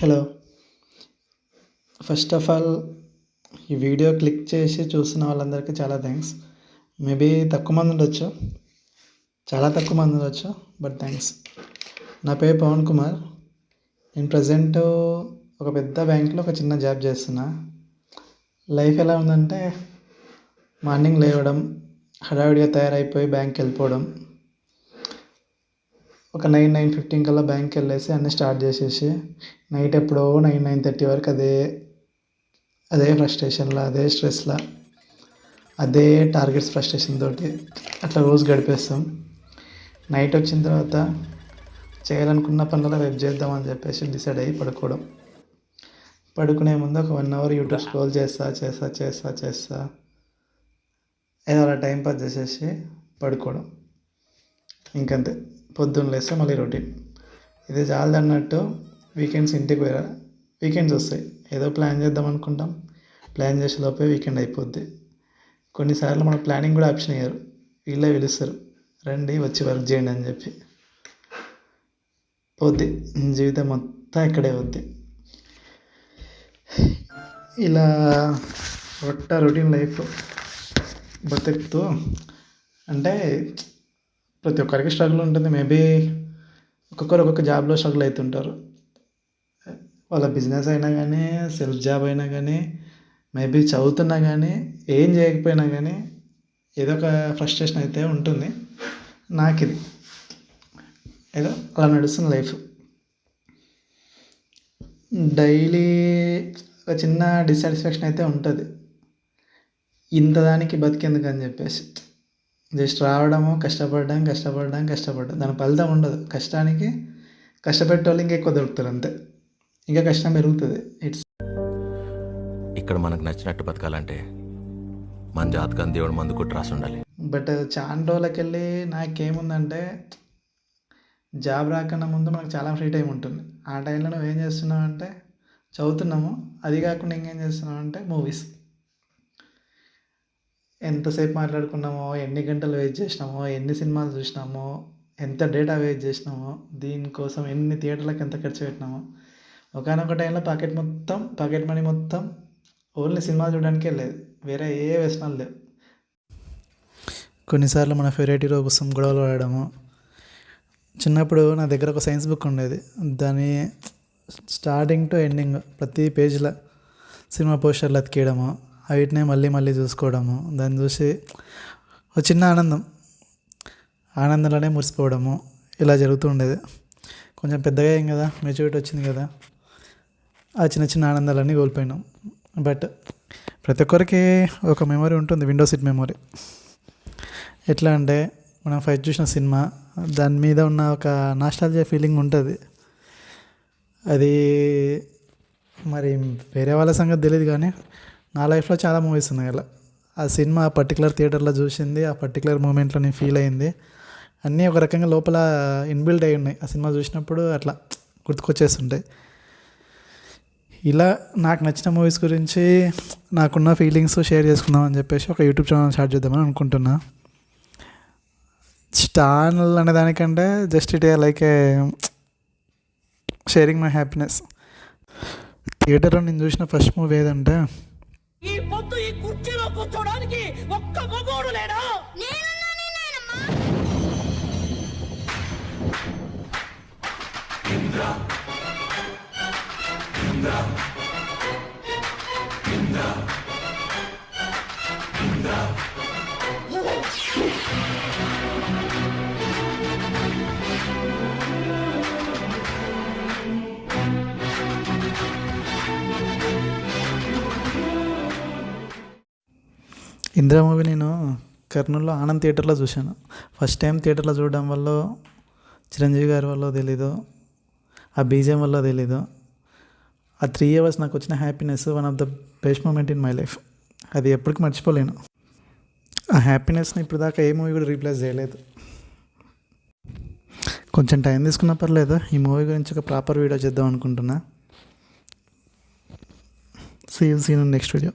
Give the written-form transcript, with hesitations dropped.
Hello. First of all ఈ video click చేసి చూస్తున్న వాళ్ళందరికీ చాలా థ్యాంక్స్. మేబీ తక్కువ మంది ఉండొచ్చు, చాలా తక్కువ మంది ఉండొచ్చు, బట్ థ్యాంక్స్. నా పేరు పవన్ కుమార్. నేను ప్రజెంట్ ఒక పెద్ద బ్యాంక్లో ఒక చిన్న జాబ్ చేస్తున్నా. లైఫ్ ఎలా ఉందంటే మార్నింగ్ లేవడం, హడావిడిగా తయారైపోయి బ్యాంక్కి వెళ్ళిపోవడం, ఒక 9-9:15 కల్లా బ్యాంక్కి వెళ్ళేసి అన్నీ స్టార్ట్ చేసేసి నైట్ ఎప్పుడో 9-9:30 వరకు అదే ఫ్రస్ట్రేషన్లో, అదే స్ట్రెస్లో, అదే టార్గెట్స్ ఫ్రస్ట్రేషన్ తోటి అట్లా రోజు గడిపేస్తాం. నైట్ వచ్చిన తర్వాత చేయాలనుకున్న పనులలో రేపు చేద్దామని చెప్పేసి డిసైడ్ అయ్యి పడుకునే ముందు ఒక 1 అవర్ యూట్యూబ్ స్క్రోల్ చేస్తా ఏదో అలా టైం పాస్ చేసేసి పడుకోవడం. ఇంకంతే. పొద్దున్న లేస్తే మళ్ళీ రొటీన్. ఇది చాలదన్నట్టు వీకెండ్స్ వస్తాయి. ఏదో ప్లాన్ చేద్దాం అనుకుంటాం, ప్లాన్ చేసే లోపే వీకెండ్ అయిపోద్ది. కొన్నిసార్లు మన ప్లానింగ్ కూడా ఆప్షన్ అయ్యారు, వీళ్ళే పిలుస్తారు, రండి వచ్చి వర్క్ చేయండి అని చెప్పి. పోద్ది జీవితం మొత్తం ఇక్కడే వద్ది. ఇలా రొటీన్ లైఫ్ బతుకుతూ అంటే ప్రతి ఒక్కరికి స్ట్రగుల్ ఉంటుంది. మేబీ ఒక్కొక్క జాబ్లో స్ట్రగుల్ అవుతుంటారు. వాళ్ళ బిజినెస్ అయినా కానీ, సెల్ఫ్ జాబ్ అయినా కానీ, మేబీ చదువుతున్నా కానీ, ఏం చేయకపోయినా కానీ ఏదో ఒక ఫ్రస్ట్రేషన్ అయితే ఉంటుంది. నాకు ఇది ఏదో అలా నడుస్తుంది లైఫ్. డైలీ ఒక చిన్న డిస్సాటిస్ఫాక్షన్ అయితే ఉంటుంది, ఇంతదానికి బతికేందుకు అని చెప్పేసి. జస్ట్ రావడము, కష్టపడడం, దాని ఫలితం ఉండదు. కష్టపెట్టే వాళ్ళు ఇంకా ఎక్కువ దొరుకుతారు, అంతే. ఇంకా కష్టం పెరుగుతుంది. ఇక్కడ మనకు నచ్చినట్టు బతకాలంటే మన జాతకం దేవుడు మందు కొట్టి రాసి ఉండాలి. బట్ చాలా రోజులకి వెళ్ళి నాకేముందంటే, జాబ్ రాకన్నా ముందు మనకు చాలా ఫ్రీ టైం ఉంటుంది. ఆ టైంలో నువ్వు ఏం చేస్తున్నావు అంటే చదువుతున్నాము, అది కాకుండా ఇంకేం చేస్తున్నావు అంటే మూవీస్. ఎంతసేపు మాట్లాడుకున్నామో, ఎన్ని గంటలు వెయిట్ చేసినామో, ఎన్ని సినిమాలు చూసినామో, ఎంత డేటా వేస్ట్ చేసినామో, దీనికోసం ఎన్ని థియేటర్లకు ఎంత ఖర్చు పెట్టినామో. ఒకనొక టైంలో పాకెట్ మనీ మొత్తం ఓన్లీ సినిమా చూడడానికే లేదు, వేరే ఏ వ్యసనాలు లేవు. కొన్నిసార్లు మన ఫేవరెట్ హీరో కోసం గొడవలు పడడము. చిన్నప్పుడు నా దగ్గర ఒక సైన్స్ బుక్ ఉండేది. దాని స్టార్టింగ్ టు ఎండింగ్ ప్రతి పేజీలో సినిమా పోస్టర్లు అతికేయడము, వీటినే మళ్ళీ చూసుకోవడము, దాన్ని చూసి ఒక చిన్న ఆనందంలోనే మురిసిపోవడము, ఇలా జరుగుతూ ఉండేది. కొంచెం పెద్దగా అయ్యాం కదా, మెచ్యూరిటీ వచ్చింది కదా, ఆ చిన్న ఆనందాలన్నీ కోల్పోయినాం. బట్ ప్రతి ఒక్కరికి ఒక మెమరీ ఉంటుంది, విండో సీట్ మెమరీ. ఎట్లా అంటే మనం ఫస్ట్ చూసిన సినిమా, దాని మీద ఉన్న ఒక నాస్టాల్జియా ఫీలింగ్ ఉంటుంది. అది మరి వేరే వాళ్ళ సంగతి తెలియదు, కానీ నా లైఫ్లో చాలా మూవీస్ ఉన్నాయి అలా. ఆ సినిమా పర్టికులర్ థియేటర్లో చూసింది, ఆ పర్టికులర్ మూమెంట్లో నేను ఫీల్ అయింది, అన్నీ ఒక రకంగా లోపల ఇన్బిల్డ్ అయి ఉన్నాయి. ఆ సినిమా చూసినప్పుడు అట్లా గుర్తుకొచ్చేస్తుంటాయి. ఇలా నాకు నచ్చిన మూవీస్ గురించి నాకున్న ఫీలింగ్స్ షేర్ చేసుకుందాం అని చెప్పేసి ఒక యూట్యూబ్ ఛానల్ స్టార్ట్ చేద్దామని అనుకుంటున్నా. ఛానల్ అనే దానికంటే just it like A sharing my happiness. థియేటర్లో నేను చూసిన ఫస్ట్ మూవీ ఏదంటే, ఈ పొద్దు ఈ కుర్చీలో కూర్చోడానికి ఒక్క మగోడు లేడా? ఇందిరా మూవీ నేను కర్నూలులో ఆనంద్ థియేటర్లో చూశాను. ఫస్ట్ టైం థియేటర్లో చూడడం వల్ల చిరంజీవి గారి వల్ల తెలీదు, ఆ బీజిఎం వల్ల తెలీదు, ఆ 3 hours నాకు వచ్చిన happiness one of the best moment in my life. అది ఎప్పటికీ మర్చిపోలేను. ఆ హ్యాపీనెస్ని ఇప్పుడు దాకా ఏ మూవీ కూడా రీప్లేస్ చేయలేదు. కొంచెం టైం తీసుకున్నా పర్లేదు, ఈ మూవీ గురించి ఒక ప్రాపర్ వీడియో చేద్దాం అనుకుంటున్నా. See you in next video.